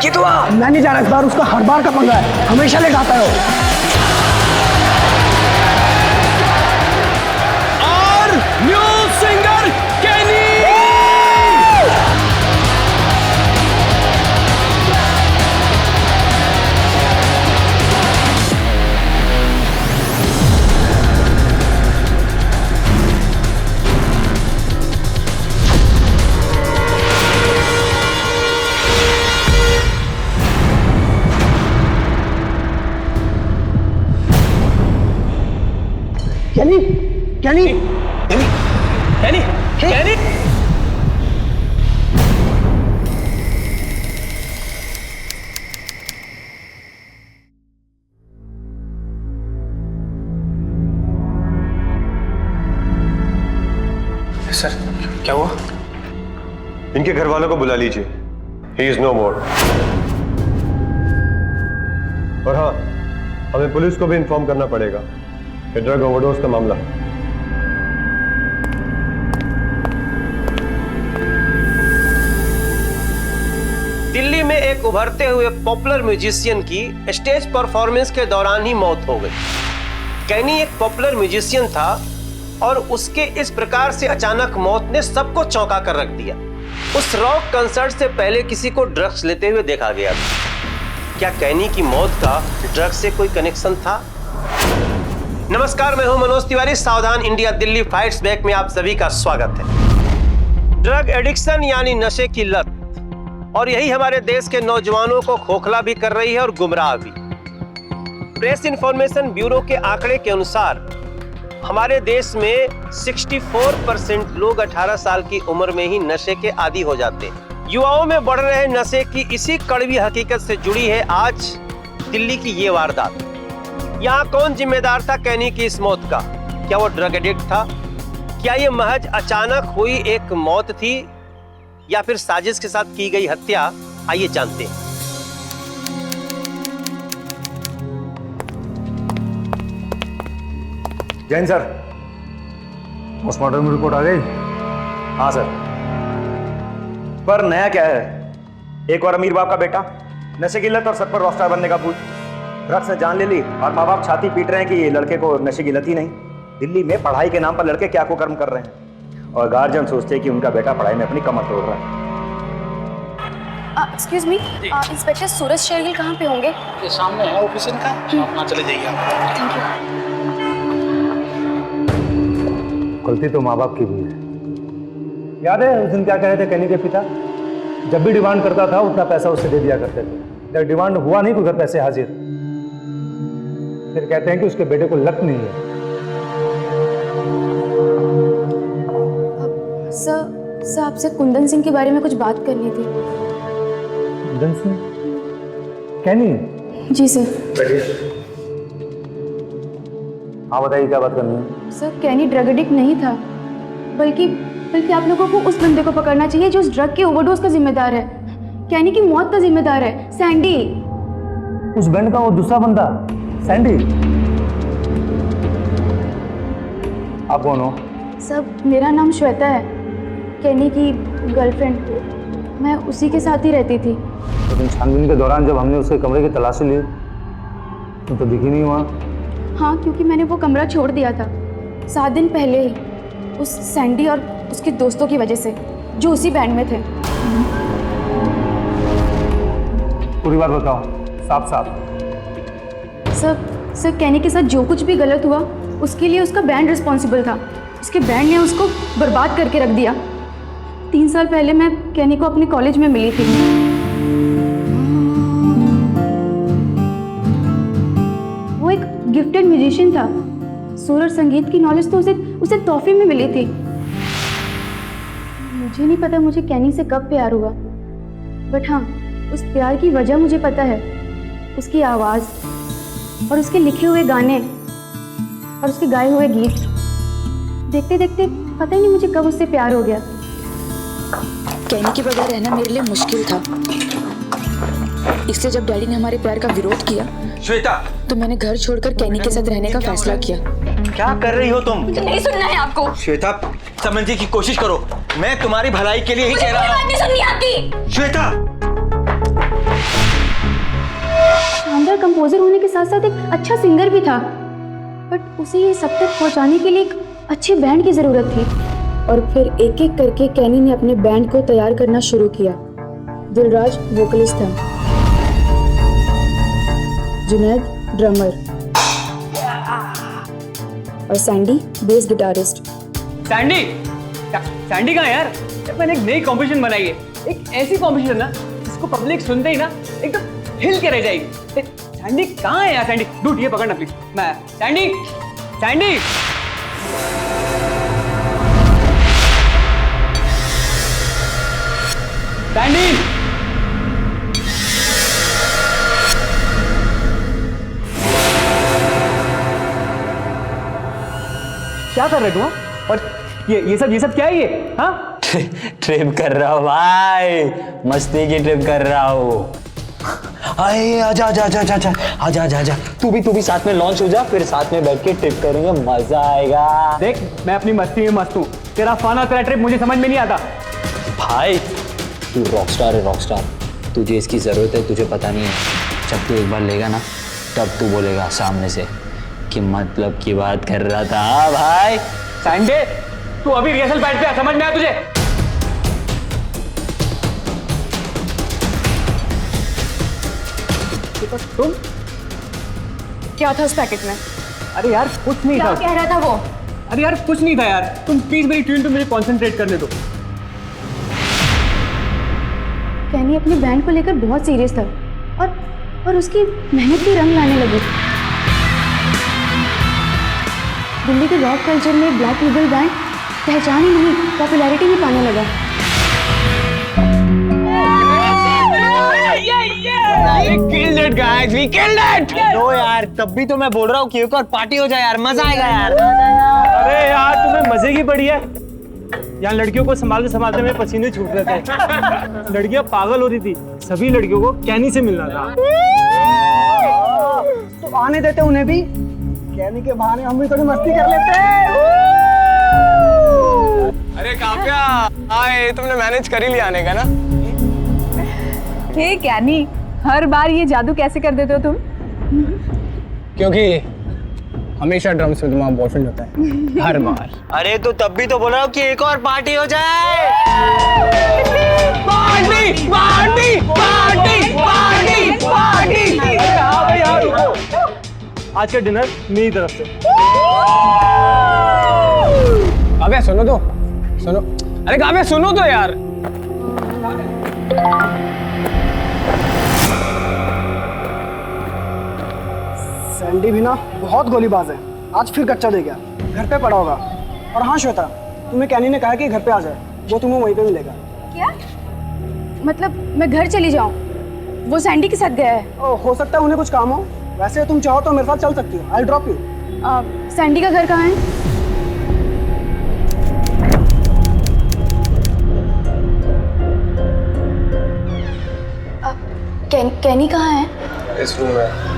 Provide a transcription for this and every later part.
कितवा? मैं नहीं जा रहा, इस बार उसका हर बार का पंगा है, हमेशा लेट आता है वो। और न्यू सिंगर केनी। कैनी, कैनी, केनी, केनी। सर क्या हुआ? इनके घर वालों को बुला लीजिए। ही इज नो मोर। और हाँ, हमें पुलिस को भी इन्फॉर्म करना पड़ेगा कि ड्रग ओवरडोज का मामला है। दिल्ली में एक उभरते हुए पॉपुलर म्यूजिशियन की स्टेज परफॉर्मेंस के दौरान ही मौत हो गई। कैनी एक पॉपुलर म्यूजिशियन था और उसके इस प्रकार से अचानक मौत ने सबको चौंका कर रख दिया। उस रॉक कंसर्ट से पहले किसी को ड्रग्स लेते हुए देखा गया था। क्या कैनी की मौत का ड्रग्स से कोई कनेक्शन था? नमस्कार, मैं हूं मनोज तिवारी। सावधान इंडिया दिल्ली फाइट्स बैक में आप सभी का स्वागत है। ड्रग एडिक्शन यानी नशे की लत, और यही हमारे देश के नौजवानों को खोखला भी कर रही है और गुमराह भी। प्रेस इंफॉर्मेशन ब्यूरो के आंकड़े के अनुसार हमारे देश में 64% लोग 18 साल की उम्र में ही नशे के आदी हो जाते हैं। युवाओं में बढ़ रहे नशे की इसी कड़वी हकीकत से जुड़ी है आज दिल्ली की ये वारदात। यहाँ कौन जिम्मेदार था कैनी की इस मौत का? क्या वो ड्रग एडिक्ट था? क्या ये महज अचानक हुई एक मौत थी या फिर साजिश के साथ की गई हत्या? आइए जानते हैं। जैन सर, पोस्टमार्टम रिपोर्ट आ गई? हाँ सर। पर नया क्या है? एक और अमीर बाप का बेटा, नशे की लत और सर पर रॉकस्टार बनने का भूत। ड्रग्स ने जान ले ली और माँ बाप छाती पीट रहे हैं कि लड़के को नशे की लत ही नहीं। दिल्ली में पढ़ाई के नाम पर लड़के क्या कुकर्म कर रहे हैं और गार्जियन सोचते हैं कि उनका बेटा पढ़ाई में अपनी कमर तोड़ रहा है। एक्सक्यूज मी, इंस्पेक्टर सूरज शेरगिल कहाँ पे होंगे? ये सामने है ऑफिस इनका, आप वहाँ चले जाइए आप। Thank you. गलती तो माँ बाप की भी है। याद है उस दिन क्या कह रहे थे कैनी के पिता? जब भी डिमांड करता था उतना पैसा उससे दे दिया करते थे। जब डिमांड हुआ नहीं तो उधर पैसे हाजिर। फिर कहते हैं कि उसके बेटे को लत नहीं है। सर आपसे कुंदन सिंह के बारे में कुछ बात करनी थी। कुंदन सिंह? कैनी? जी सर। हाँ बताइए, क्या बात करनी है? सर कैनी ड्रग एडिक्ट नहीं था, बल्कि आप लोगों को उस बंदे को पकड़ना चाहिए जो उस ड्रग के ओवरडोज का जिम्मेदार है। कैनी की मौत का जिम्मेदार है सैंडी। उस बैंड का वो दूसरा बंदा सैंडी? आप कौन हो? सर मेरा नाम श्वेता है, कैनी की गर्लफ्रेंड। मैं उसी के साथ ही रहती थी। लेकिन छानबीन के दौरान जब हमने उसके कमरे की तलाशी ली तो दिखी नहीं वहाँ। हाँ, क्योंकि मैंने वो कमरा छोड़ दिया था 7 दिन पहले ही, उस सैंडी और उसके दोस्तों की वजह से जो उसी बैंड में थे। पूरी बात बताओ, साफ साफ। सर कैनी के साथ जो कुछ भी गलत हुआ उसके लिए उसका बैंड रिस्पॉन्सिबल था। उसके बैंड ने उसको बर्बाद करके रख दिया। 3 साल पहले मैं कैनी को अपने कॉलेज में मिली थी। वो एक गिफ्टेड म्यूजिशियन था। सुर और संगीत की नॉलेज तो उसे तोहफे में मिली थी। मुझे नहीं पता मुझे कैनी से कब प्यार हुआ, बट हाँ, उस प्यार की वजह मुझे पता है। उसकी आवाज़ और उसके लिखे हुए गाने और उसके गाए हुए गीत। देखते देखते पता ही नहीं मुझे कब उससे प्यार हो गया। कैनी के बगैर रहना मेरे लिए मुश्किल था, इसलिए जब डैडी ने हमारे प्यार का विरोध किया श्वेता, तो मैंने घर छोड़कर कैनी के साथ रहने का फैसला किया। क्या कर रही हो तुम? मुझे नहीं सुनना है आपको। श्वेता, समझने की कोशिश करो, मैं तुम्हारी भलाई के लिए ही कह रहा हूँ। मुझे नहीं सुननी आपकी। श्वेता, शानदार कंपोजर होने के साथ साथ एक अच्छा सिंगर भी था, बट उसे ये सब तक पहुंचाने के लिए एक अच्छे बैंड की ज़रूरत थी। और फिर एक एक करके कैनी ने अपने बैंड को तैयार करना शुरू किया। दिलराज वोकलिस्ट था, जुनैद ड्रमर और Sandy bass guitarist. Sandy Sandy कहाँ है यार? मैंने एक नई कॉम्पिटिशन बनाई है, एक ऐसी कॉम्पिटिशन ना जिसको पब्लिक सुनते ही ना एकदम हिल के रह जाएगी। सैंडी कहाँ है यार? सैंडी डूड ये पकड़ना प्लीज। मैं सैंडी सैंडी सैंडी क्या कर रहे तुम? और ये सब क्या है ये? हाँ ट्रिप कर रहा हूँ भाई, मस्ती की ट्रिप कर रहा हूँ। आए आजा आजा आजा आजा आजा आजा आजा, तू भी साथ में लॉन्च हो जा, फिर साथ में बैठ के ट्रिप करेंगे, मजा आएगा। देख मैं अपनी मस्ती में मस्त हूँ, तेरा फाना तेरा ट्रिप मुझे समझ में नहीं आता। भाई तू रॉकस्टार है, रॉकस्टार, तुझे इसकी जरूरत है, तुझे पता नहीं है। जब तू एक बार लेगा ना तब तू बोलेगा सामने से कि मतलब की बात कर रहा था। हाँ भाई। सैंडे तू अभी रिहर्सल बैठ पे, समझ में आया तुझे? तुम क्या था उस पैकेट में? अरे यार कुछ नहीं था। क्या कह रहा था वो? अरे यार कुछ नहीं था यार, तुम प्लीज मेरी ट्यून पे मुझे कंसंट्रेट करने दो। कैनी अपने बैंड को लेकर बहुत सीरियस था और उसकी मेहनत भी रंग लाने लगी। दिल्ली के रॉक कल्चर में ब्लैक ईगल बैंड पहचान ही नहीं, पॉपुलैरिटी भी पाने लगा। लो यार, तब भी तो मैं बोल रहा हूँ कि एक और पार्टी हो जाए यार, मजा आएगा यार। अरे यार तुम्हें मजे की पड़ी है। यहाँ लड़कियों को संभालते संभालते मेरे पसीने छूट रहे थे। लड़कियां पागल हो रही थी, सभी लड़कियों को कैनी से मिलना था। तो आने देते उन्हें भी, कैनी के बहाने हम भी थोड़ी मस्ती कर लेते हैं। अरे काव्या, आए तुमने मैनेज कर ही लिया आने का ना? हे कैनी, हर बार ये जादू कैसे कर देते हो तुम? क्योंकि हमेशा ड्रम्स में तुम्हारा बॉयफ्रेंड होता है, हर बार। अरे तो तब भी तो बोल रहा हूँ कि एक और पार्टी हो जाए। Party party party party party. आज का डिनर मेरी तरफ से। काव्या सुनो तो, सुनो। अरे काव्या सुनो तो यार। सैंडी भी ना बहुत गोलीबाज है, आज फिर कच्चा दे गया, घर पे पड़ा होगा। और हाँ श्वेता, तुम्हें कैनी ने कहा कि घर पे आ जाए, वो तुम्हें वहीं पे मिलेगा। क्या मतलब मैं घर चली जाऊं? वो सैंडी के साथ गया है। हो सकता है उन्हें कुछ काम हो, वैसे तुम चाहो तो मेरे साथ चल सकती हो, आई ड्रॉप यू। सैंडी का घर कहाँ है? कैनी कहाँ है? इस रूम में।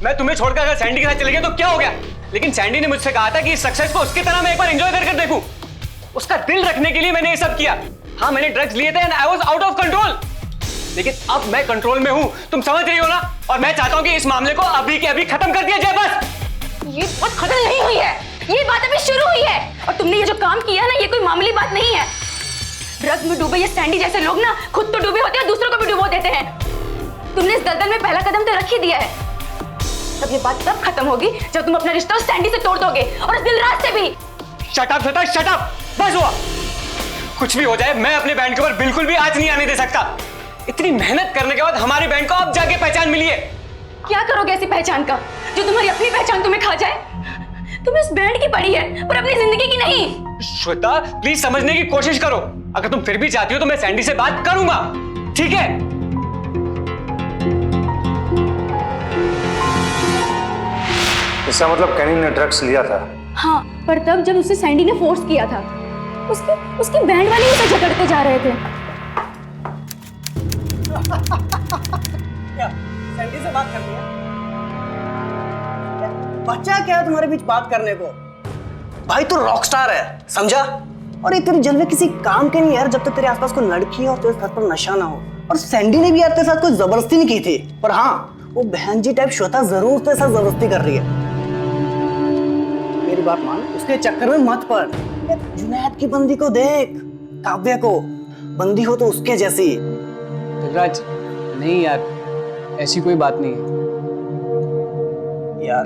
मैं तुम्हें छोड़कर अगर सैंडी के साथ चले गया तो क्या हो गया? लेकिन सैंडी ने मुझसे कहा था कि इस सक्सेस को उसकी तरह मैं एक बार एंजॉय कर देखूं। उसका दिल रखने के लिए मैंने ये सब किया। हाँ मैंने ड्रग्स लिए थे and I was out of control, लेकिन अब मैं कंट्रोल में हूं। तुम समझ रही हो ना? और मैं चाहता हूं कि इस मामले को अभी के अभी खत्म कर दिया जाए बस। ये बात खत्म नहीं हुई है, ये बात अभी शुरू हुई है। और तुमने ये जो काम किया ना, ये कोई मामूली बात नहीं है। ड्रग्स में डूबे ये सैंडी जैसे लोग ना खुद तो डूबे होते हैं, दूसरों को भी डुबो देते हैं। तुमने इस दलदल में पहला कदम तो रख ही दिया है। तब ये बात तब खत्म होगी जब तुम अपना रिश्ता उस सैंडी से तोड़ दोगे, और उस दिलराज से भी। Shut up Shweta, shut up, बस हुआ। कुछ भी हो जाए मैं अपने बैंड के ऊपर बिल्कुल भी आंच नहीं आने दे सकता। इतनी मेहनत करने के बाद हमारे बैंड को अब जाके पहचान मिली है। क्या करोगे ऐसी पहचान का जो तुम्हारी अपनी पहचान तुम्हें खा जाए? तुम्हें इस बैंड की पड़ी है पर अपनी जिंदगी की नहीं। श्वेता प्लीज समझने की कोशिश करो। अगर तुम फिर भी चाहती हो तो मैं सैंडी से बात करूंगा, ठीक है? इसका मतलब कैनी ने ड्रग्स लिया था। हाँ, पर तब जब उसे सैंडी ने फोर्स किया था, उसके बैंड वाले उसे झगड़ते जा रहे थे। क्या सैंडी से बात करनी है? बच्चा क्या है तुम्हारे बीच बात करने को? भाई तू रॉकस्टार है, समझा? और ये तेरे जलवे किसी काम के नहीं यार, जब तक तेरे आसपास कोई लड़की हो और तेरे साथ पर नशा ना हो। और सैंडी ने भी यार तेरे साथ कोई जबरदस्ती नहीं की थी, पर हाँ वो बहन जी टाइप श्वेता जरूर तेरे साथ जबरदस्ती कर रही है। मेरी बात मान, उसके चक्कर में मत पड़। जुनैद की बंदी को देख, काव्या को, बंदी हो तो उसके जैसी। दिलराज, नहीं यार, ऐसी कोई बात नहीं है। यार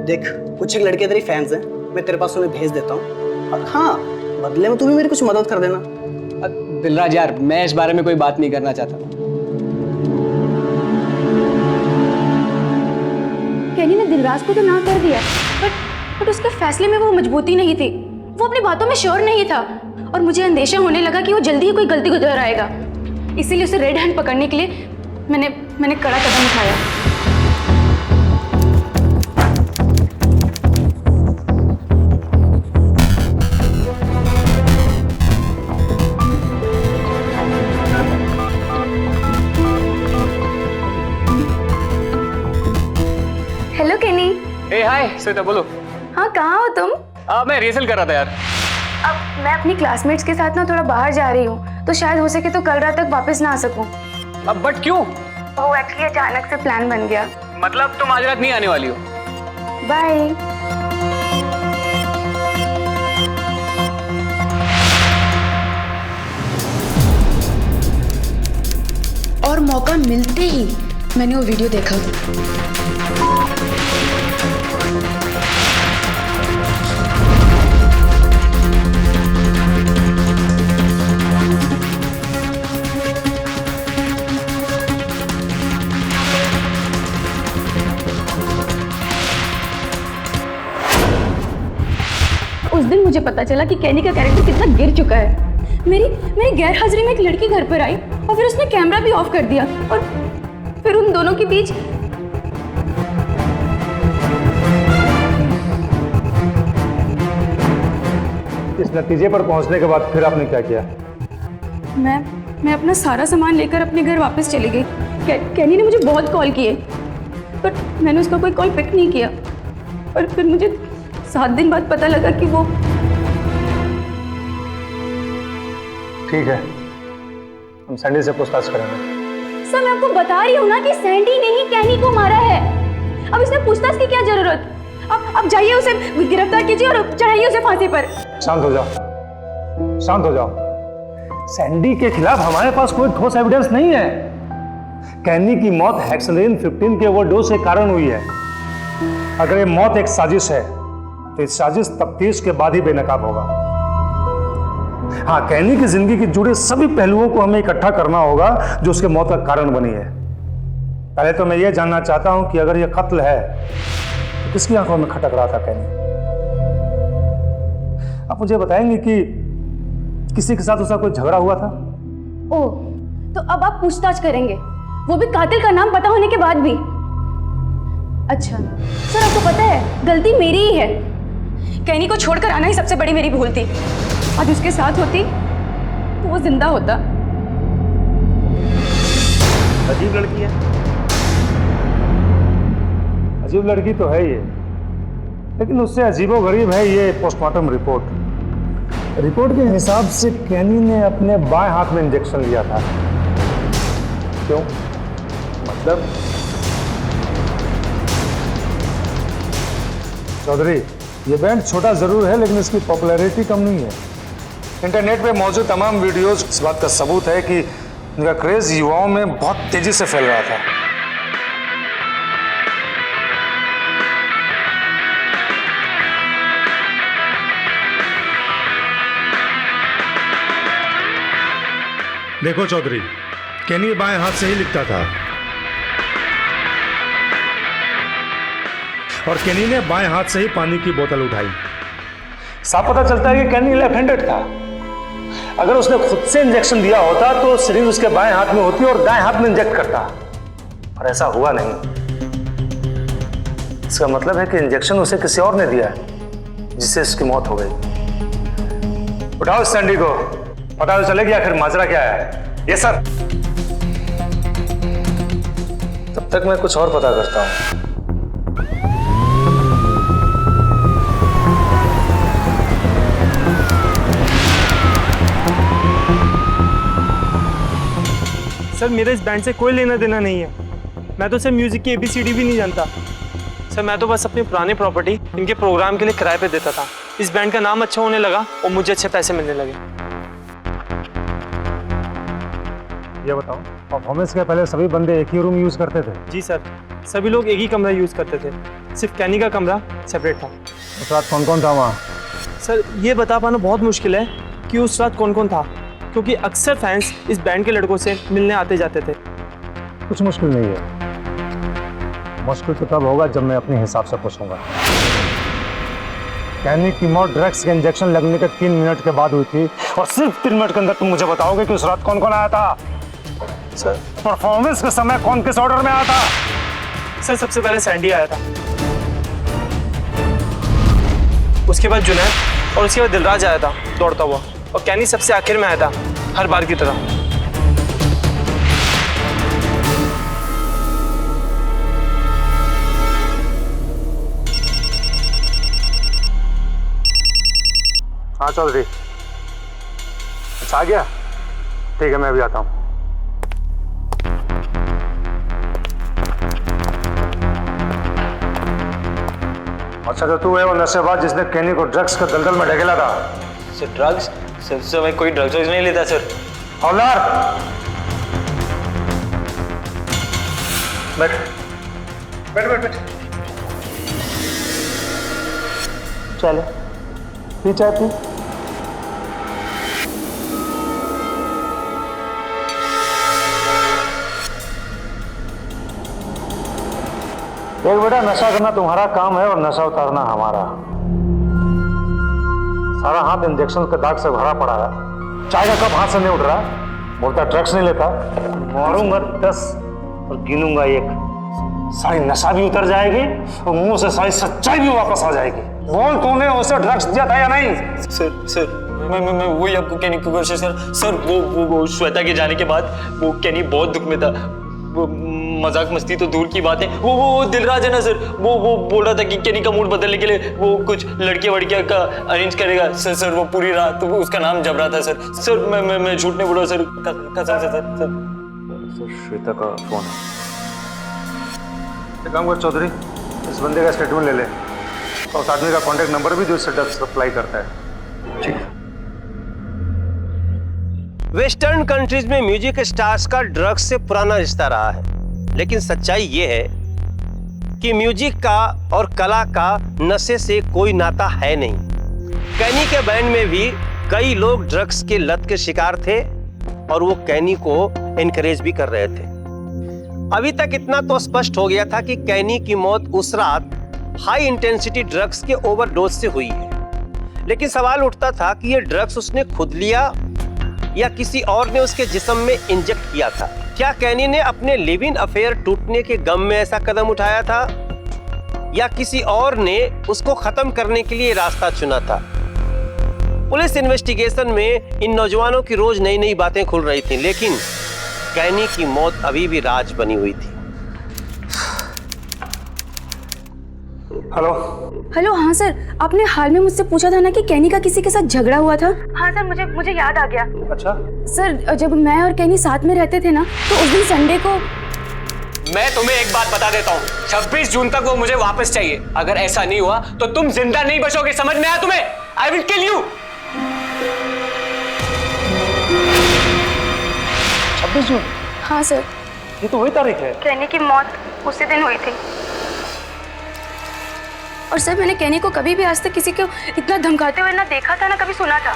देख, कुछ एक लड़के तेरी फैंस हैं, मैं तेरे पास उन्हें भेज देता हूँ, और हाँ बदले में तू भी मेरी कुछ मदद कर देना। दिलराज यार, मैं इस बारे में कोई बात नहीं करना चाहता। कैनी ने दिलराज को तो ना कर दिया, बट उसके फैसले में वो मजबूती नहीं थी। वो अपनी बातों में श्योर नहीं था, और मुझे अंदेशा होने लगा कि वो जल्दी ही कोई गलती को दोहराएगा। इसीलिए उसे रेड हैंड पकड़ने के लिए मैंने कड़ा कदम उठाया। हेलो केनी। ए हाय श्वेता, बोलो। हाँ, कहाँ हो तुम? मैं रिहर्सल कर रहा था यार। अब मैं अपनी क्लासमेट्स के साथ ना थोड़ा बाहर जा रही हूँ, तो शायद हो सके तो कल रात तक वापस ना आ सकूँ। अब बट क्यों? वो एक्चुअली अचानक से प्लान बन गया। मतलब तुम आज रात नहीं आने वाली हो? बाय। और मौका मिलते ही मैंने वो वीडियो देखा। उस दिन मुझे पता चला कि कैनी का कैरेक्टर कितना गिर चुका है। मेरी गैर हाजिरी में एक लड़की घर पर आई और फिर उसने कैमरा भी ऑफ कर दिया, और फिर उन दोनों के बीच इस नतीजे पर पहुंचने के बाद फिर आपने क्या किया? मैं अपना सारा सामान लेकर अपने घर वापस चली गई। कैनी ने मुझे बहुत कॉल किए, बट मैंने उसका कोई कॉल पिक नहीं किया। और फिर मुझे 7 दिन बाद पता लगा कि वो। ठीक है, हम सैंडी से पूछताछ करेंगे। सर, मैं आपको बता रही हूँ ना कि सैंडी ने ही कैनी को मारा है। अब इसमें पूछताछ की क्या जरूरत? अब जाइए, उसे गिरफ्तार कीजिए और चढ़ाइए उसे फांसी पर। शांत हो जाओ, शांत हो जाओ। सैंडी के खिलाफ हमारे पास कोई ठोस एविडेंस नहीं है। कैनी की मौत हेक्सेलिन 15 के ओवरडोज के कारण हुई है। अगर ये मौत एक साजिश है तो इस साजिश तफ्तीश के बाद ही बेनकाब होगा। हाँ, कैनी की जिंदगी के जुड़े सभी पहलुओं को हमें इकट्ठा करना होगा जो उसके मौत का कारण बनी है। पहले तो मैं ये जानना चाहता हूं कि अगर ये कत्ल है तो किसकी आंखों में खटक रहा था कैनी? आप मुझे बताएंगे कि किसी के साथ उसका कोई झगड़ा हुआ था? ओह, तो अब आप पूछताछ करेंगे, वो भी कातिल का नाम पता होने के बाद भी? अच्छा सर, आपको पता है गलती मेरी ही है। कैनी को छोड़कर आना ही सबसे बड़ी मेरी भूल थी। आज उसके साथ होती तो वो जिंदा होता। अजीब लड़की है। अजीब लड़की तो है ये, लेकिन उससे अजीबोगरीब है ये पोस्टमार्टम रिपोर्ट। रिपोर्ट के हिसाब से कैनी ने अपने बाएं हाथ में इंजेक्शन लिया था। क्यों? मतलब चौधरी, ये बैंड छोटा जरूर है लेकिन इसकी पॉपुलैरिटी कम नहीं है। इंटरनेट पे मौजूद तमाम वीडियोस इस बात का सबूत है कि इनका क्रेज युवाओं में बहुत तेजी से फैल रहा था। देखो चौधरी, कैनी बाएं हाथ से ही लिखता था और कैनी ने बाएं हाथ से ही पानी की बोतल उठाई। साफ पता चलता है कि कैनी लेफ्ट हैंडेड था। अगर उसने खुद से इंजेक्शन दिया होता तो सिरिंज उसके बाएं हाथ में होती और दाएं हाथ में इंजेक्ट करता, और ऐसा हुआ नहीं। इसका मतलब है कि इंजेक्शन उसे किसी और ने दिया है जिससे उसकी मौत हो गई। उठाओ सैंडी को, पता तो चलेगा आखिर माजरा क्या है। ये सर, तब तक मैं कुछ और पता करता हूं। सर मेरा इस बैंड से कोई लेना देना नहीं है। मैं तो सर म्यूजिक की ABCD भी नहीं जानता। सर मैं तो बस अपनी पुरानी प्रॉपर्टी इनके प्रोग्राम के लिए किराए पे देता था। इस बैंड का नाम अच्छा होने लगा और मुझे अच्छे पैसे मिलने लगे। ये बताओ, परफॉर्मेंस के पहले सभी बंदे एक ही रूम यूज करते थे? जी सर, सभी लोग एक ही कमरा यूज करते थे, सिर्फ कैनी का कमरा सेपरेट था। उस रात कौन कौन था वहाँ? सर ये बता पाना बहुत मुश्किल है कि उस रात कौन कौन था, क्योंकि अक्सर फैंस इस बैंड के लड़कों से मिलने आते जाते थे। कुछ मुश्किल नहीं है। मुश्किल तो तब होगा जब मैं अपने हिसाब से पूछूंगा। कैनी की मौत ड्रग्स के इंजेक्शन लगने के 3 मिनट के बाद हुई थी, और सिर्फ 3 मिनट के अंदर तुम मुझे बताओगे कि उस रात कौन कौन आया था? सर परफॉर्मेंस के समय कौन किस ऑर्डर में आया था? सर सबसे पहले सैंडी आया था, उसके बाद जुनैद और उसके बाद दिलराज आया था दौड़ता हुआ, और कैनी सबसे आखिर में आया था हर बार की तरह। हाँ चौधरी, अच्छा आ गया? ठीक है, मैं अभी आता हूँ। अच्छा तो तू है वो नशेबाज जिसने कैनी को ड्रग्स के दलदल में ढकेला था? Sir drugs? सर मैं कोई ड्रग्स नहीं लेता सर। हवलदार, बैठ बैठ बैठ बैठ। चलो पी चाय पी। देख बेटा, नशा करना तुम्हारा काम है और नशा उतारना हमारा। सारा हाथ इंजेक्शन के दाग से भरा पड़ा है। चाय का कप हाथ से नहीं उठ रहा, बोलता ड्रग्स नहीं लेता। मारूंगा 10 और गिनूंगा 1, सारी नशा भी उतर जाएगी और मुंह से सारी सच्चाई भी वापस आ जाएगी। बोल, तूने उसे ड्रग्स दिया था या नहीं? सर मैं वही आपको कहने की कोशिश कर। सर वो श्वेता के जाने के बाद वो कैनी बहुत दुख में था। वो मजाक मस्ती तो दूर की बात है, वो दिलराज है ना सर, वो बोल रहा था कि कैनी का मूड बदलने के लिए वो कुछ लड़कियां वड़कियां का अरेंज करेगा। सर वो पूरी रात तो उसका नाम जब रहा था सर। सर मैं झूठ नहीं बोल रहा सर, कसम से सर। श्वेता का फोन है। एक काम कर चौधरी, इस बंदे का स्टेटमेंट ले ले और उस आदमी का कॉन्टेक्ट नंबर भी जो इससे ड्रग्स सप्लाई करता है। ठीक है। वेस्टर्न कंट्रीज में म्यूजिक स्टार्स का ड्रग्स से पुराना रिश्ता रहा है, लेकिन सच्चाई ये है कि म्यूजिक का और कला का नशे से कोई नाता है नहीं। कैनी के बैंड में भी कई लोग ड्रग्स के लत के शिकार थे और वो कैनी को एनकरेज भी कर रहे थे। अभी तक इतना तो स्पष्ट हो गया था कि कैनी की मौत उस रात हाई इंटेंसिटी ड्रग्स के ओवरडोज से हुई है, लेकिन सवाल उठता था कि ये ड्रग्स उसने खुद लिया या किसी और ने उसके जिस्म में इंजेक्ट किया था। क्या कैनी ने अपने लिव इन अफेयर टूटने के गम में ऐसा कदम उठाया था या किसी और ने उसको खत्म करने के लिए रास्ता चुना था? पुलिस इन्वेस्टिगेशन में इन नौजवानों की रोज नई नई बातें खुल रही थी, लेकिन कैनी की मौत अभी भी राज बनी हुई थी। हेलो हेलो, हाँ सर, आपने हाल में मुझसे पूछा था ना कि कैनी का किसी के साथ झगड़ा हुआ था? हाँ सर, मुझे याद आ गया। अच्छा सर, जब मैं और कैनी साथ में रहते थे ना, तो उस दिन संडे को। मैं तुम्हें एक बात बता देता हूँ, 26 जून तक वो मुझे वापस चाहिए। अगर ऐसा नहीं हुआ तो तुम जिंदा नहीं बचोगे, समझ में आया तुम्हें? I will kill you. 26 जून? हाँ सर, ये तो वही तारीख है। कैनी की मौत उसी दिन हुई थी। और सर, मैंने कैनी को कभी भी आज तक किसी को इतना धमकाते हुए ना देखा था ना कभी सुना था।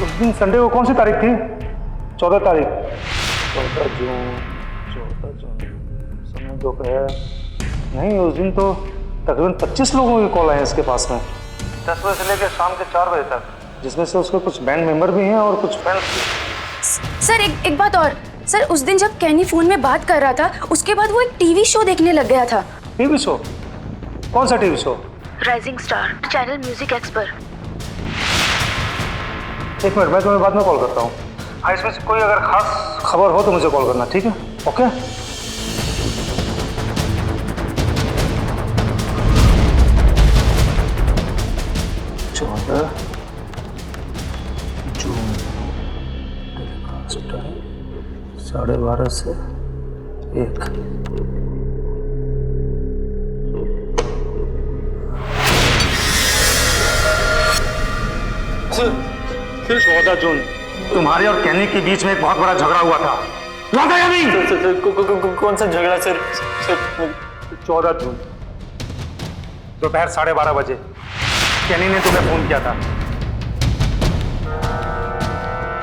उस दिन संडे को कौन सी तारीख थी? 14 तारीख। 14 जून, समय दोपहर नहीं, उस दिन तो तकरीबन 25 लोगों की कॉल आए इसके पास में, 10 बजे से लेकर शाम के 4 बजे तक, जिसमें से उसके कुछ बैंड मेंबर भी हैं और कुछ फ्रेंड्स भी। सर एक बात और, सर उस दिन जब कैनी फोन में बात कर रहा था, उसके बाद वो एक टीवी शो देखने लग गया था। TV show? कौन सा TV show? Rising star, channel music expert. एक मिनट, मैं तुम्हें बाद में कॉल करता हूँ। हाँ, इसमें से कोई अगर खास खबर हो तो मुझे कॉल करना, ठीक है? ओके। 14 जून, 12:30 से 1। फिर 14 जून तुम्हारे और कैनी के बीच में एक बहुत बड़ा झगड़ा हुआ था, याद है या नहीं? कौन सा झगड़ा सर? 14 जून दोपहर 12:30 बजे कैनी ने तुम्हें फोन किया था।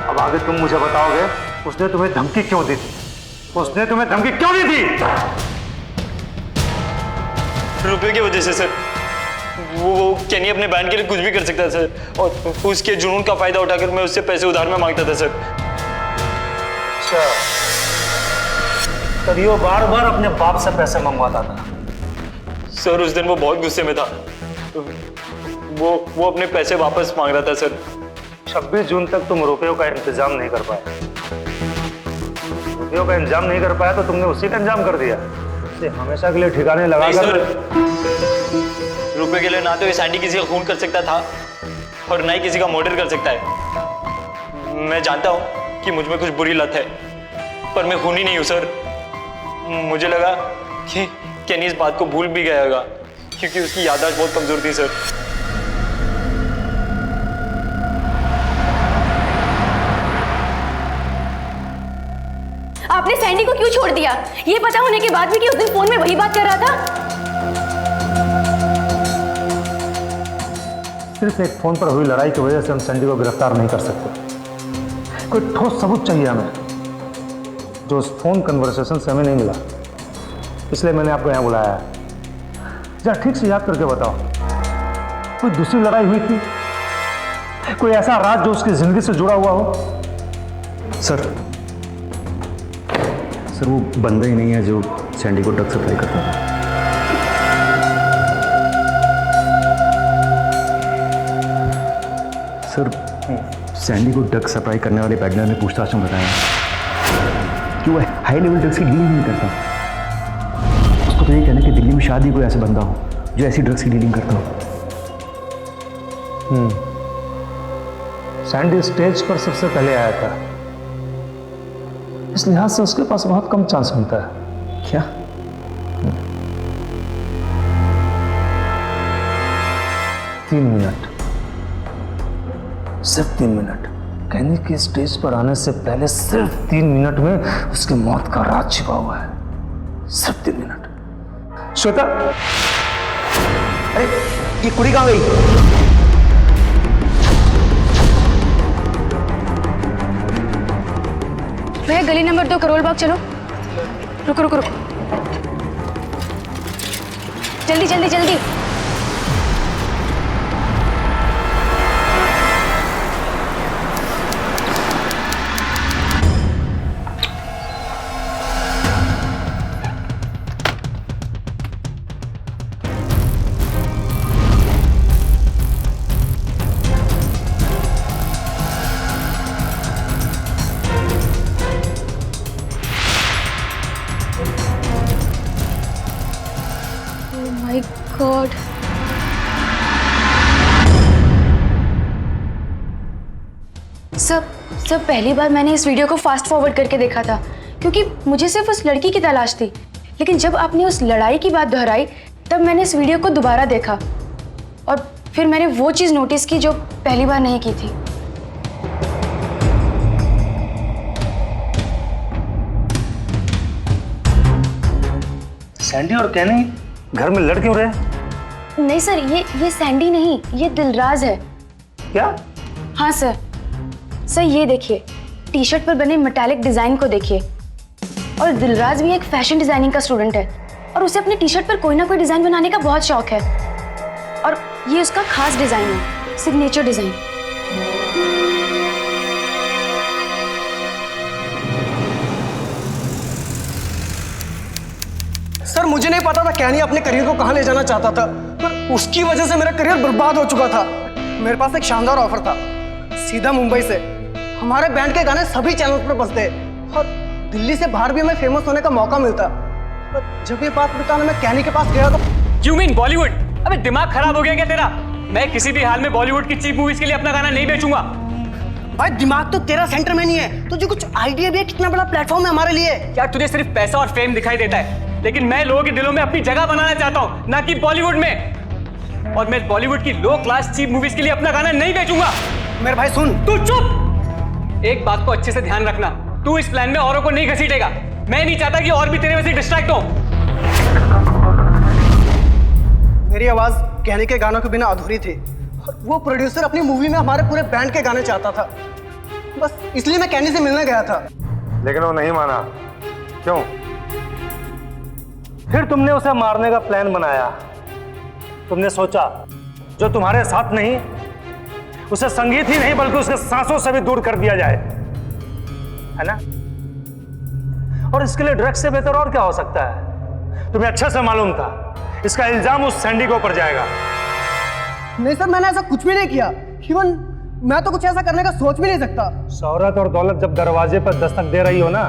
अब आगे तुम मुझे बताओगे उसने तुम्हें धमकी क्यों दी थी? उसने तुम्हें धमकी क्यों दी थी? रुपए की वजह से सर। वो कैनी अपने बैंड के लिए कुछ भी कर सकता है सर, और उसके जुनून का फायदा उठाकर मैं उससे पैसे उधार में मांगता था सर। अच्छा, तभी वो बार बार अपने बाप से पैसे मंगवाता था। सर उस दिन वो बहुत गुस्से में था, वो अपने पैसे वापस मांग रहा था सर। 26 जून तक तुम रुपयों का इंतजाम नहीं कर पाए। रुपयों का इंतजाम नहीं कर पाया तो तुमने उसी का इंतजाम कर दिया, उसे हमेशा के लिए ठिकाने लगा कर। रुपए के लिए ना तो ये सैंडी किसी का खून कर सकता था और ना ही किसी का मर्डर कर सकता है। मैं जानता हूँ कि मुझ में कुछ बुरी लत है, पर मैं खूनी नहीं हूँ सर। मुझे लगा कि कैनी इस बात को भूल भी गया होगा, क्योंकि उसकी याददाश्त बहुत कमजोर थी सर। आपने सैंडी को क्यों छोड़ दिया, ये पता होने के बाद भी कि उस दिन फोन में वही बात कर रहा था? सिर्फ एक फोन पर हुई लड़ाई की वजह से हम सैंडी को गिरफ्तार नहीं कर सकते। कोई ठोस सबूत चाहिए हमें, जो उस फोन कन्वर्सेशन से हमें नहीं मिला। इसलिए मैंने आपको यहाँ बुलाया है। जरा ठीक से याद करके बताओ, कोई दूसरी लड़ाई हुई थी? कोई ऐसा राज जो उसकी जिंदगी से जुड़ा हुआ हो? सर वो बंदा ही नहीं है जो सैंडी को ड्रग सप्लाई करता था। सर सैंडी को ड्रग सप्लाई करने वाले पैडलर ने पूछताछ में बताया कि वो हाई लेवल ड्रग्स की डीलिंग नहीं करता। उसको तो ये कहना कि दिल्ली में शादी कोई ऐसा बंदा हो जो ऐसी ड्रग्स की डीलिंग करता हो। सैंडी स्टेज पर सबसे पहले आया था, इस लिहाज से उसके पास बहुत कम चांस मिलता है। क्या? तीन मिनट, सिर्फ 3 मिनट। कैनी के स्टेज पर आने से पहले सिर्फ 3 मिनट में उसकी मौत का राज छिपा हुआ है। सिर्फ 3 मिनट। श्वेता, अरे ये कुड़ी कहाँ गई? भैया गली नंबर 2 करोल बाग चलो। रुको रुको रुको, जल्दी जल्दी जल्दी। गॉड, सब पहली बार मैंने इस वीडियो को फास्ट फॉरवर्ड करके देखा था, क्योंकि मुझे सिर्फ उस लड़की की तलाश थी। लेकिन जब आपने उस लड़ाई की बात दोहराई तब मैंने इस वीडियो को दोबारा देखा और फिर मैंने वो चीज नोटिस की जो पहली बार नहीं की थी। सैंडी और कैनी घर में लड़ क्यों रहे? नहीं सर, ये सैंडी नहीं, ये दिलराज है। क्या? हाँ सर ये देखिए, टी शर्ट पर बने मेटालिक डिजाइन को देखिए। और दिलराज भी एक फैशन डिजाइनिंग का स्टूडेंट है और उसे अपने टी शर्ट पर कोई ना कोई डिजाइन बनाने का बहुत शौक है, और ये उसका खास डिजाइन है, सिग्नेचर डिजाइन। सर मुझे नहीं पता था कैनी अपने करियर को कहाँ ले जाना चाहता था, पर उसकी वजह से मेरा करियर बर्बाद हो चुका था। मेरे पास एक शानदार ऑफर था, सीधा मुंबई से हमारे बैंड के गाने सभी चैनल पर बजते और दिल्ली से बाहर भी हमें फेमस होने का मौका मिलता। पर जब ये बात बताने मैं कैनी के पास गया तो यू मीन बॉलीवुड? अबे दिमाग खराब हो गया क्या तेरा? मैं किसी भी हाल में बॉलीवुड की चीप मूवीज के लिए अपना गाना नहीं बेचूंगा। भाई दिमाग तो तेरा सेंटर में नहीं है, तुझे कुछ आइडिया भी है कितना बड़ा प्लेटफॉर्म है हमारे लिए? क्या तुझे सिर्फ पैसा और फेम दिखाई देता है? लेकिन मैं लोगों के दिलों में अपनी जगह बनाना चाहता हूँ, ना कि बॉलीवुड में। और मैं बॉलीवुड की लो क्लास चीप मूवीज के लिए अपना गाना नहीं बेचूंगा। मेरे भाई सुन, तू चुप। एक बात को अच्छे से ध्यान रखना, तू इस प्लान में औरों को नहीं घसीटेगा। मैं नहीं चाहता कि और भी तेरे वैसे डिस्ट्रैक्ट हो। मेरी आवाज कहने के गानों के बिना अधूरी थी और वो प्रोड्यूसर अपनी मूवी में हमारे पूरे बैंड के गाने चाहता था, बस इसलिए मैं कैनी से मिलने गया था। लेकिन वो नहीं माना। क्यों? फिर तुमने उसे मारने का प्लान बनाया। तुमने सोचा जो तुम्हारे साथ नहीं, उसे संगीत ही नहीं बल्कि उसके सांसों से भी दूर कर दिया जाए, है ना? और इसके लिए ड्रग्स से बेहतर और क्या हो सकता है? तुम्हें अच्छे से मालूम था इसका इल्जाम उस सैंडी के ऊपर जाएगा। नहीं सर, मैंने ऐसा कुछ भी नहीं किया। इवन मैं तो कुछ ऐसा करने का सोच भी नहीं सकता। शोहरत और दौलत जब दरवाजे पर दस्तक दे रही हो ना,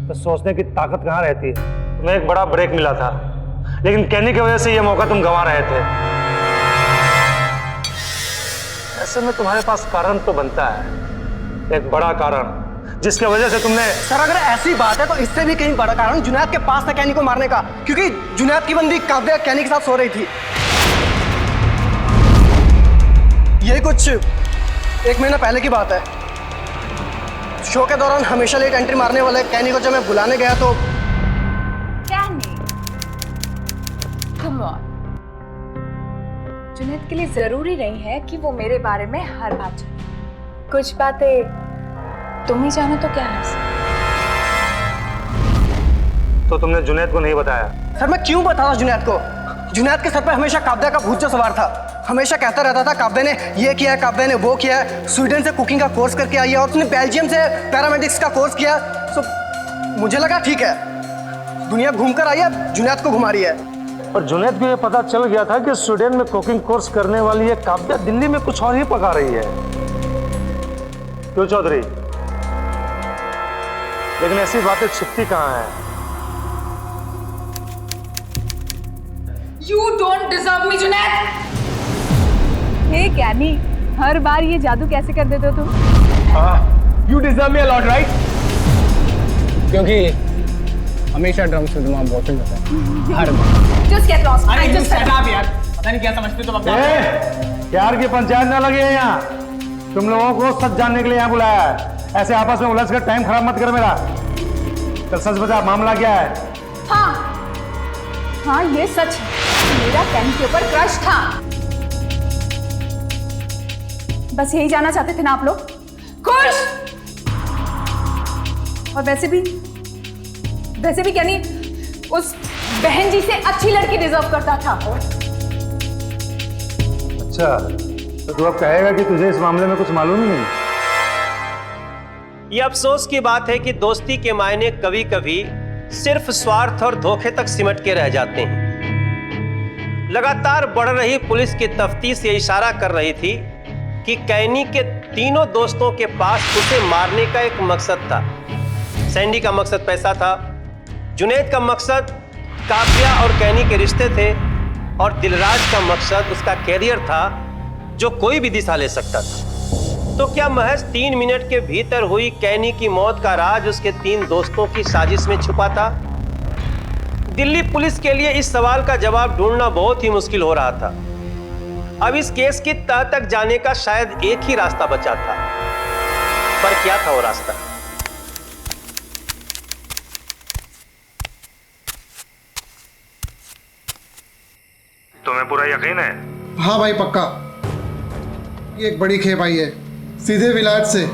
तो सोचने की ताकत कहाँ रहती है? तुम्हें एक बड़ा ब्रेक मिला था, लेकिन कैनी की वजह से ये मौका तुम गंवा रहे थे। ऐसे में तुम्हारे पास कारण तो बनता है, एक बड़ा कारण, जिसके वजह से तुमने। सर अगर ऐसी बात है तो इससे भी कहीं बड़ा कारण जुनैद के पास था कैनी को मारने का, क्योंकि जुनैद की बंदी काव्या कैनी के साथ सो रही थी। ये कुछ 1 महीना पहले की बात है। शो के दौरान हमेशा लेट एंट्री मारने वाले कैनी को जब मैं बुलाने गया तो कैनी, कम ऑन। जुनैद के लिए जरूरी नहीं है कि वो मेरे बारे में हर बात जाने। कुछ बातें तुम ही जानो तो क्या है। तो तुमने जुनैद को नहीं बताया? सर मैं क्यों बताऊं जुनैद को? जुनैद के सर पे हमेशा काव्या का भूत जो सवार था। हमेशा कहता रहता था काव्या ने ये किया है, काव्या ने वो किया है, स्वीडन से कुकिंग का कोर्स करके आई है और उसने बेल्जियम से पैरामेडिक्स का कोर्स किया। सो मुझे लगा ठीक है, दुनिया घूम कर आई है, जुनैद को घुमा रही है। और जुनैद को ये पता चल गया था कि स्वीडन में कुकिंग कोर्स करने वाली ये काव्या दिल्ली में कुछ और ही पका रही है। क्यों चौधरी? लेकिन ऐसी बातें छिपती कहाँ है? You don't deserve me, Junaid. हे कैनी, हर बार ये जादू कैसे कर देते हो तुम? You deserve me a lot, right? क्योंकि हमेशा ड्रम्स में तुम्हारा बॉयफ्रेंड होता है, हर बार। Just get lost. अरे I just shut up यार, पता नहीं क्या समझते हो तुम अपना। प्यार की पंचायत ना लगे यहाँ। तुम लोगों को सच जानने के लिए यहाँ बुलाया है। ऐसे आपस में उलझ कर टाइम खराब मत कर मेरा। कल सच बता, मामला क्या है? हाँ ये सच है, मेरा कैनी के ऊपर क्रश था। बस यही जानना चाहते थे ना आप लोग? खुश? और वैसे भी कैनी उस बहन जी से अच्छी लड़की डिजर्व करता था। अच्छा, तो तू अब कहेगा कि तुझे इस मामले में कुछ मालूम ही नहीं? ये अफसोस की बात है कि दोस्ती के मायने कभी कभी सिर्फ स्वार्थ और धोखे तक सिमट के रह जाते हैं। लगातार बढ़ रही पुलिस की तफ्तीश ये इशारा कर रही थी कि कैनी के तीनों दोस्तों के पास उसे मारने का एक मकसद था। सैंडी का मकसद पैसा था, जुनैद का मकसद काव्या और कैनी के रिश्ते थे, और दिलराज का मकसद उसका कैरियर था जो कोई भी दिशा ले सकता था। तो क्या महज 3 मिनट के भीतर हुई कैनी की मौत का राज उसके 3 दोस्तों की साजिश में छुपा था? दिल्ली पुलिस के लिए इस सवाल का जवाब ढूंढना बहुत ही मुश्किल हो रहा था। अब इस केस की तह तक जाने का शायद एक ही रास्ता बचा था, पर क्या था वो रास्ता? तुम्हें पूरा यकीन है? हाँ भाई पक्का। ये एक बड़ी खेप आई है सीधे विलायत से,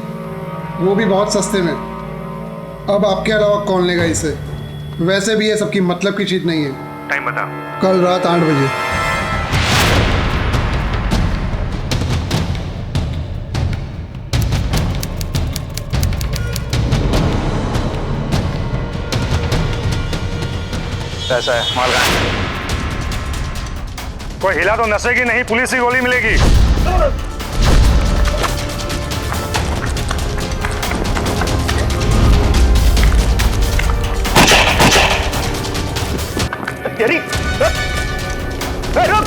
वो भी बहुत सस्ते में। अब आपके अलावा कौन लेगा इसे? वैसे भी ये सबकी मतलब की चीज नहीं है। टाइम बता। कल रात 8 बजे। ऐसा है, माल कहाँ है? कोई हिला तो नशे की नहीं, पुलिस की गोली मिलेगी। तेरी रुक।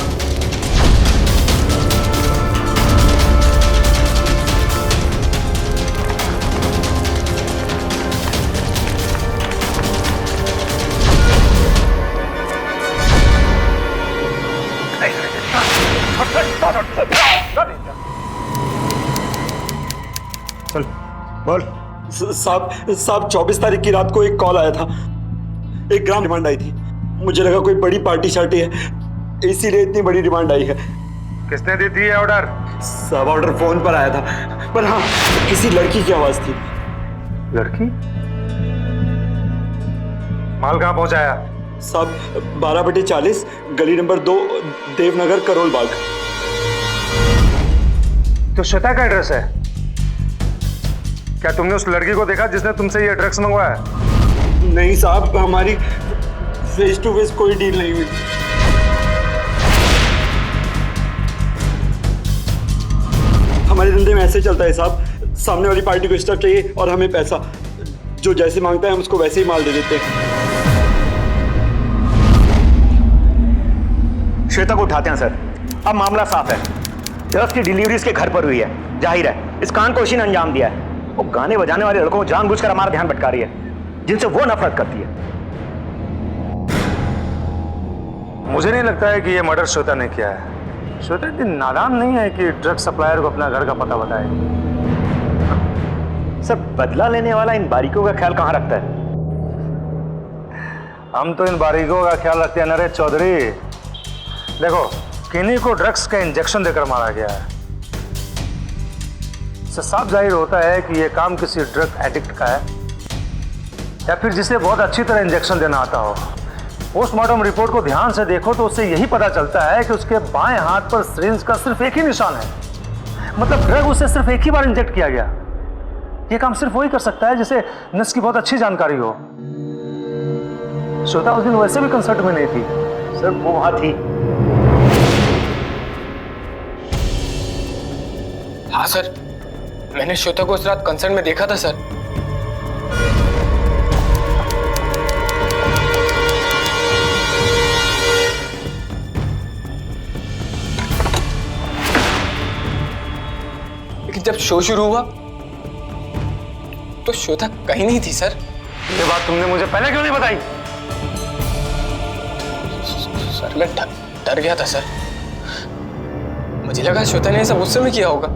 चल बोल। साहब 24 तारीख की रात को एक कॉल आया था, 1 ग्राम डिमांड आई थी। मुझे लगा कोई बड़ी पार्टी शार्टी है, इसीलिए इतनी बड़ी डिमांड आई है। किसने दी थी ये ऑर्डर? साहब ऑर्डर फोन पर आया था, पर हाँ किसी लड़की की आवाज थी। लड़की? माल कहाँ पहुंचाया? साहब 12/40 गली नंबर 2 देवनगर करोल बाग। तो श्वेता का एड्रेस है? क्या तुमने उस लड़की को देखा जिसने तुमसे ये ड्रग्स मंगवाया? नहीं साहब, हमारी फेस टू फेस कोई डील नहीं हुई। हमारे धंधे में ऐसे चलता है साहब, सामने वाली पार्टी को स्टफ चाहिए और हमें पैसा, जो जैसे मांगता है हम उसको वैसे ही माल दे देते हैं। श्वेता को उठाते हैं सर। अब मामला साफ है, ड्रग्स की डिलीवरी इसके घर पर हुई है। जाहिर है इस कांड को उसी ने अंजाम दिया है। वो गाने बजाने वाले लड़कों को जानबूझकर हमारा ध्यान भटका रही है, जिनसे वो नफरत करती है। मुझे नहीं लगता है कि ये मर्डर श्वेता ने किया है। श्वेता इतनी नादान नहीं है कि ड्रग सप्लायर को अपना घर का पता बताए। सर बदला लेने वाला इन बारीकों का ख्याल कहाँ रखता है? हम तो इन बारीकों का ख्याल रखते हैं नरेश चौधरी। देखो, किन्हीं को ड्रग्स का इंजेक्शन देकर मारा गया है। इससे साफ जाहिर होता है कि यह काम किसी ड्रग एडिक्ट का है, या फिर जिसे बहुत अच्छी तरह इंजेक्शन देना आता हो। पोस्टमार्टम रिपोर्ट को ध्यान से देखो तो उससे यही पता चलता है कि उसके बाएं हाथ पर सिरिंज का सिर्फ एक ही निशान है। मतलब ड्रग उसे सिर्फ एक ही बार इंजेक्ट किया गया। यह काम सिर्फ वही कर सकता है जिसे नस की बहुत अच्छी जानकारी हो। श्वेता उस दिन वैसे भी कंसर्ट में नहीं थी। सर वो वहां थी। हाँ सर, मैंने श्वेता को उस रात कंसर्ट में देखा था सर। लेकिन जब शो शुरू हुआ तो श्वेता कहीं नहीं थी सर। ये बात तुमने मुझे पहले क्यों नहीं बताई? सर मैं डर गया था सर। मुझे लगा श्वेता ने ऐसा गुस्से में किया होगा।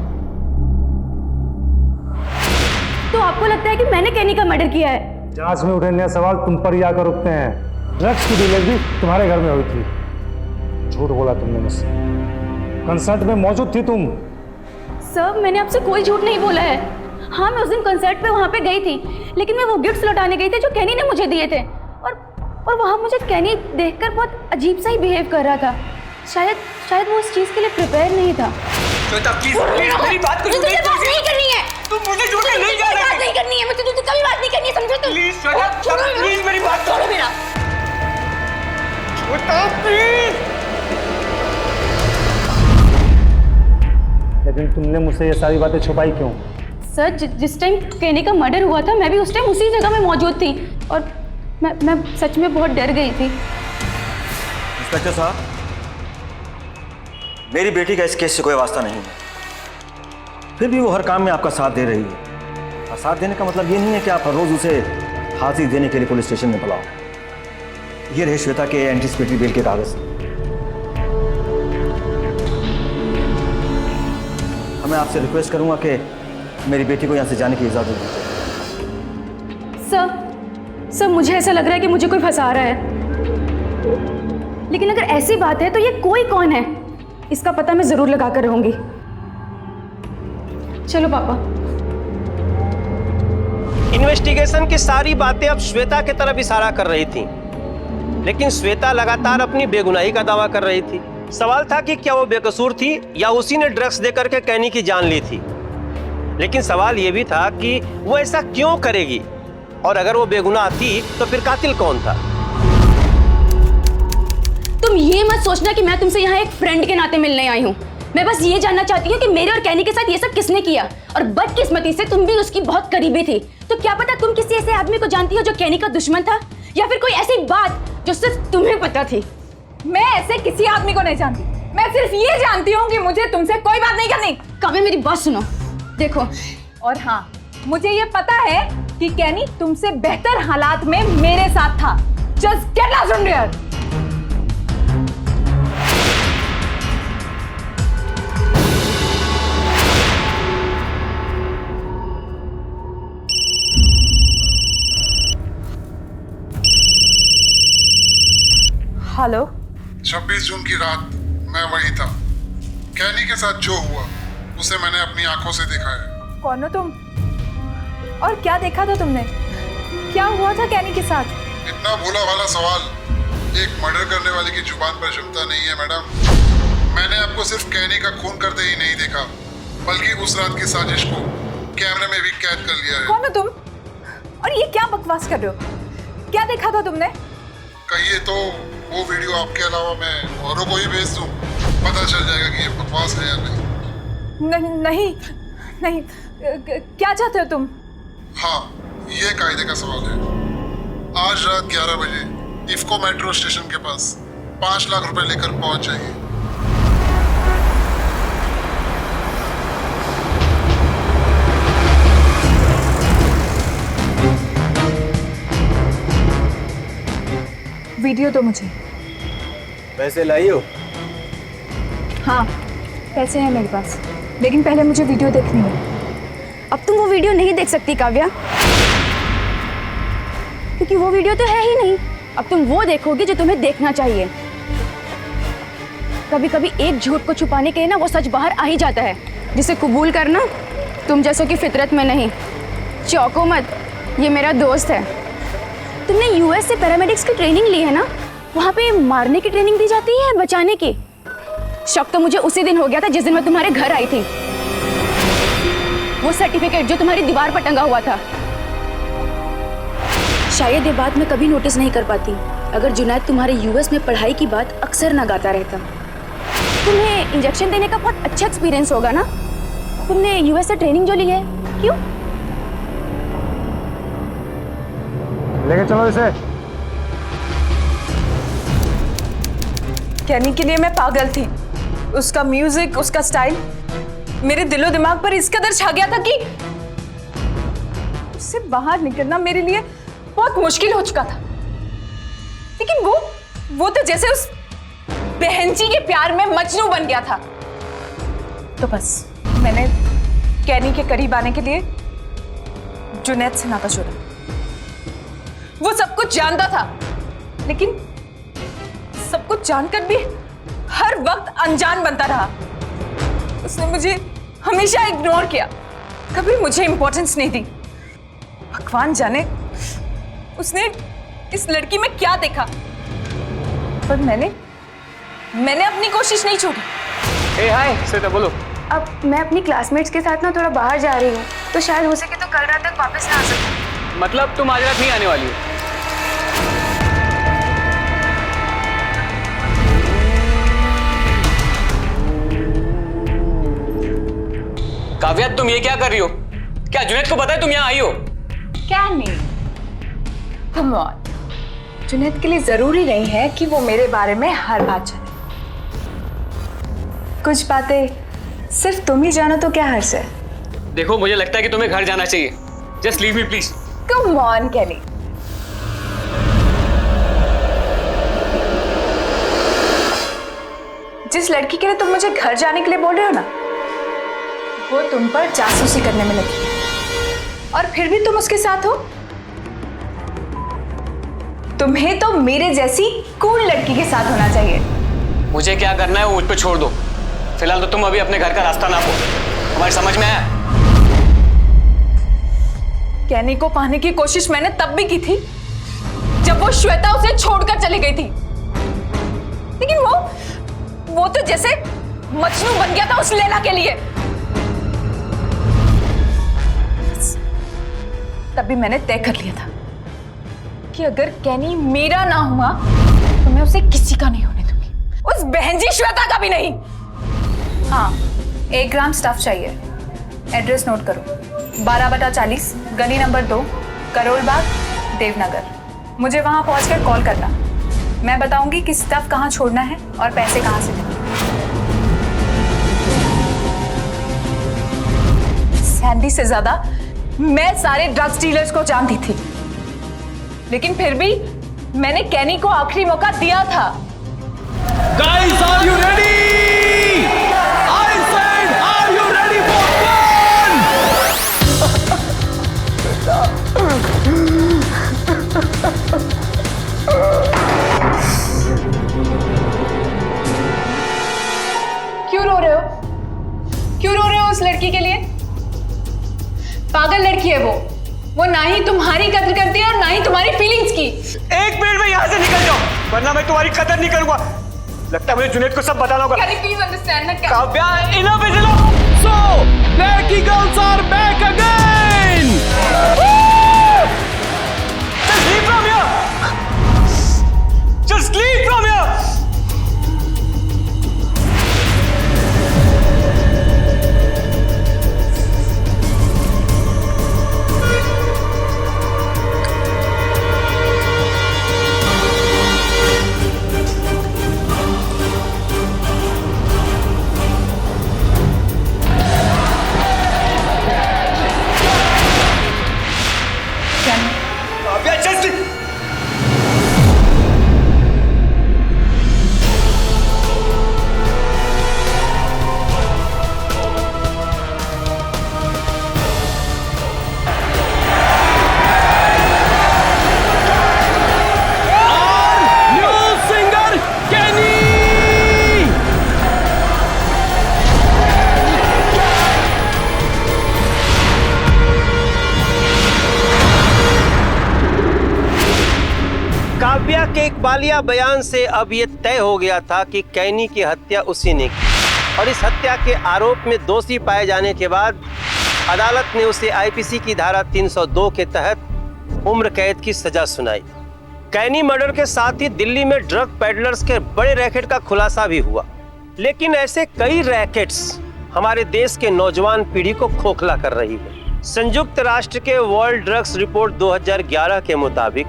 तो आपको लगता है कि मैंने कैनी का मर्डर किया है? जांच में उठे नए सवाल तुम पर ही आकर रुकते हैं। ड्रग्स की डिलीवरी तुम्हारे घर में हुई थी। झूठ बोला तुमने मुझसे। कंसर्ट में मौजूद थी तुम। सर मैंने आपसे कोई झूठ नहीं बोला है। हाँ मैं उस दिन कंसर्ट पे वहाँ पे गई थी, लेकिन मैं वो गिफ्ट्स लौटाने गई थी जो कैनी ने मुझे दिए थे। और वहाँ मुझे कैनी देखकर बहुत अजीब सा ही बिहेव कर रहा था। शायद वो उस चीज़ के लिए प्रिपेयर नहीं था। श्वेता प्लीज मेरी बात को मुझे बात नहीं करनी है। तुम मुझे झूठ नहीं जा रही। बात नहीं करनी है मुझे, तुझसे कभी बात नहीं करनी है, समझे तुम? प्लीज श्वेता प्लीज मेरी बात छोड़ो मेरा। श्वेता प्लीज। लेकिन तुमने मुझसे ये सारी बातें छुपाई क्यों? सर जिस टाइम कैनी का मर्डर हुआ था मैं भी उस टाइम उसी जगह में मौजूद थी और मैं सच में बहुत डर गई थी। इंस्पेक्टर साहब, मेरी बेटी का इस केस से कोई वास्ता नहीं है, फिर भी वो हर काम में आपका साथ दे रही है। और साथ देने का मतलब ये नहीं है कि आप हर रोज उसे फांसी देने के लिए पुलिस स्टेशन में बुलाओ। ये रहे श्वेता के एंटीसिपेटरी बेल के कागज। मैं आपसे रिक्वेस्ट करूंगा कि मेरी बेटी को यहाँ से जाने की इजाजत दीजिए। सर मुझे ऐसा लग रहा है कि मुझे कोई फंसा रहा है, लेकिन अगर ऐसी बात है तो ये कोई कौन है इसका पता मैं जरूर लगा कर रहूंगी। चलो पापा। इन्वेस्टिगेशन की सारी बातें अब श्वेता की तरफ इशारा कर रही थी, लेकिन श्वेता लगातार अपनी बेगुनाही का दावा कर रही थी। सवाल था कि क्या वो बेकसूर थी या उसी ने ड्रग्स देकर के कैनी की जान ली थी। लेकिन सवाल यह भी था कि वो ऐसा क्यों करेगी, और अगर वो बेगुनाह थी तो फिर कातिल कौन था। तुम ये मत सोचना कि मैं तुमसे यहाँ एक फ्रेंड के नाते मिलने आई हूँ। मैं बस ये जानना चाहती हूँ कि मेरे और कैनी के साथ ये सब किसने किया, और बदकिस्मती से तुम भी उसकी बहुत करीबी थी। तो क्या पता तुम किसी ऐसे आदमी को जानती हो जो कैनी का दुश्मन था, या फिर कोई ऐसी बात जो सिर्फ तुम्हें पता थी। मैं ऐसे किसी आदमी को नहीं जानती, मैं सिर्फ ये जानती हूँ कि मुझे तुमसे कोई बात नहीं करनी। काव्या मेरी बात सुनो, देखो, और हाँ, मुझे ये पता है कि कैनी तुमसे बेहतर हालात में मेरे साथ था। Just get lost from here. Hello. 26 जून की रात मैं वही था। कैनी के साथ जो हुआ उसे मैंने अपनी आंखों से देखा है। कौन हो तुम और क्या देखा था तुमने? क्या हुआ था कैनी के साथ? इतना भोला भाला सवाल एक मर्डर करने वाले की जुबान पर जमता नहीं है मैडम। मैंने आपको सिर्फ कैनी का खून करते ही नहीं देखा, बल्कि उस रात की साजिश को कैमरे में भी कैद कर लिया है। कौन हो तुम और ये क्या बकवास कर रहे हो? क्या देखा था तुमने? कहिए तो वो वीडियो आपके अलावा मैं औरों को ही भेज दूं, पता चल जाएगा कि ये बकवास है या नहीं। नहीं नहीं, क्या चाहते हो तुम? हाँ, ये कायदे का सवाल है। आज रात 11 बजे इफ्को मेट्रो स्टेशन के पास 5 लाख रुपए लेकर पहुंच जाइए। वीडियो तो मुझे। पैसे लाई हो? हाँ, पैसे हैं मेरे पास, लेकिन पहले मुझे वीडियो देखनी है। अब तुम वो वीडियो नहीं देख सकती काव्या, क्योंकि वो वीडियो तो है ही नहीं। अब तुम वो देखोगे जो तुम्हें देखना चाहिए। कभी कभी एक झूठ को छुपाने के लिए ना वो सच बाहर आ ही जाता है, जिसे कबूल करना तुम जैसों की फितरत में नहीं। चौंको मत, ये मेरा दोस्त है। तुमने यूएस से पैरामेडिक्स की ट्रेनिंग ली है ना? वहाँ पे मारने की ट्रेनिंग दी जाती है, बचाने की। शक तो मुझे उसी दिन हो गया था जिस दिन मैं तुम्हारे घर आई थी। वो सर्टिफिकेट जो तुम्हारी दीवार पर टंगा हुआ था। शायद ये बात मैं कभी नोटिस नहीं कर पाती अगर जुनैद तुम्हारे यूएस में पढ़ाई की बात अक्सर ना गाता रहता। तुम्हें इंजेक्शन देने का बहुत अच्छा एक्सपीरियंस होगा ना? तुमने यूएस से ट्रेनिंग जो ली है, क्यों? लेके चलो इसे। कैनी के लिए मैं पागल थी। उसका म्यूजिक, उसका स्टाइल मेरे दिलो दिमाग पर इस कदर छा गया था कि उससे बाहर निकलना मेरे लिए बहुत मुश्किल हो चुका था। लेकिन वो तो जैसे उस बहनची के प्यार में मजनू बन गया था। तो बस मैंने कैनी के करीब आने के लिए जुनैद से नाता जोड़ा। वो सब कुछ जानता था, लेकिन सब कुछ जानकर भी हर वक्त अनजान बनता रहा। उसने मुझे हमेशा इग्नोर किया, कभी मुझे इंपॉर्टेंस नहीं दी। भगवान जाने उसने इस लड़की में क्या देखा, पर मैंने अपनी कोशिश नहीं छोड़ी। ए हाय श्वेता, बोलो। अब मैं अपनी क्लासमेट्स के साथ ना थोड़ा बाहर जा रही हूँ, तो शायद हो सके तो कल रात तक वापस ना आ सकूं। मतलब तुम आज रात नहीं आने वाली हो? काव्या, तुम ये क्या कर रही हो? क्या जुनैद को पता है तुम यहाँ आई हो? क्या नहीं, कम ऑन। जुनैद के लिए जरूरी नहीं है कि वो मेरे बारे में हर बात जाने। कुछ बातें सिर्फ तुम ही जानो तो क्या हर्ष है। देखो, मुझे लगता है कि तुम्हें घर जाना चाहिए। Just leave me please. Come on Kenny, जिस लड़की के लिए तुम मुझे घर जाने के लिए बोल रहे हो ना, वो तुम पर जासूसी करने में लगी है, और फिर भी तुम उसके साथ हो। तुम्हें तो मेरे जैसी कूल लड़की के साथ होना चाहिए। मुझे क्या करना है वो मुझ पे छोड़ दो। फिलहाल तो तुम अभी अपने घर का रास्ता नापो। हमारी समझ में आया? कैनी को पाने की कोशिश मैंने तब भी की थी जब वो श्वेता उसे छोड़कर चली गई थी, लेकिन वो तो जैसे मजनू बन गया था उस लैला के लिए। तभी मैंने तय कर लिया था कि अगर कैनी मेरा ना हुआ तो मैं उसे किसी का नहीं होने दूंगी। उस बहन जी श्वेता का भी नहीं। हाँ, 1 ग्राम स्टफ चाहिए। एड्रेस नोट करो, 12/40, गली नंबर 2, करोल बाग, देवनगर। मुझे वहां पहुंचकर कॉल करना। मैं बताऊंगी कि स्टफ कहाँ छोड़ना है और पैसे कहाँ से देने। सैंडी से ज्यादा मैं सारे ड्रग्स डीलर्स को जानती थी, लेकिन फिर भी मैंने कैनी को आखिरी मौका दिया था। Guys, are you ready? I said, are you ready for fun? क्यों रो रहे हो? क्यों रो रहे हो उस लड़की के लिए? पागल लड़की है वो ना ही तुम्हारी कदर करती है और ना ही तुम्हारी फीलिंग्स की। 1 मिनट में यहाँ से निकल जाओ, वरना मैं तुम्हारी कदर नहीं करूंगा। लगता है मुझे जुनैद को सब बताना होगा। Can you please understand that? Kavya, enough is enough. So, Lucky Girls are back again! Just leave from here! Just leave from here! Kavya, just leave! New singer, Kenny! Kavya के इकबालिया बयान से अब ये तय हो गया था कि कैनी की हत्या उसी ने की, और इस हत्या के आरोप में दोषी पाए जाने के बाद अदालत ने उसे आईपीसी की धारा 302 के तहत उम्र कैद की सजा सुनाई। कैनी मर्डर के साथ ही दिल्ली में ड्रग पेडलर्स के बड़े रैकेट का खुलासा भी हुआ, लेकिन ऐसे कई रैकेट्स हमारे देश के नौजवान पीढ़ी को खोखला कर रही है। संयुक्त राष्ट्र के वर्ल्ड ड्रग्स रिपोर्ट 2011 के मुताबिक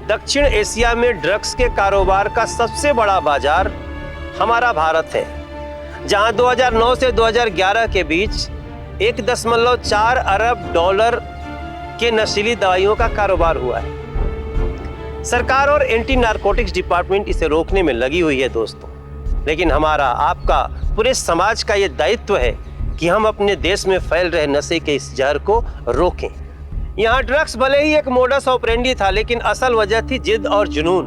दक्षिण एशिया में ड्रग्स के कारोबार का सबसे बड़ा बाजार हमारा भारत है, जहां 2009 से 2011 के बीच 1.4 अरब डॉलर के नशीली दवाइयों का कारोबार हुआ है। सरकार और एंटी नारकोटिक्स डिपार्टमेंट इसे रोकने में लगी हुई है दोस्तों, लेकिन हमारा, आपका, पूरे समाज का ये दायित्व है कि हम अपने देश में फैल रहे नशे के इस जहर को रोकें। यहाँ ड्रग्स भले ही एक मोडस ऑपरेंडी था, लेकिन असल वजह थी जिद और जुनून।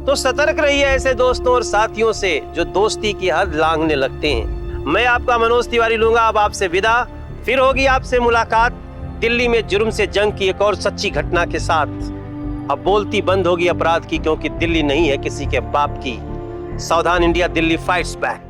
तो सतर्क रहिए ऐसे दोस्तों और साथियों से जो दोस्ती की हद लांघने लगते हैं। मैं आपका मनोज तिवारी लूंगा अब आपसे विदा। फिर होगी आपसे मुलाकात दिल्ली में जुर्म से जंग की एक और सच्ची घटना के साथ। अब बोलती बंद होगी अपराध की, क्योंकि दिल्ली नहीं है किसी के बाप की। सावधान इंडिया, दिल्ली फाइट्स बैक।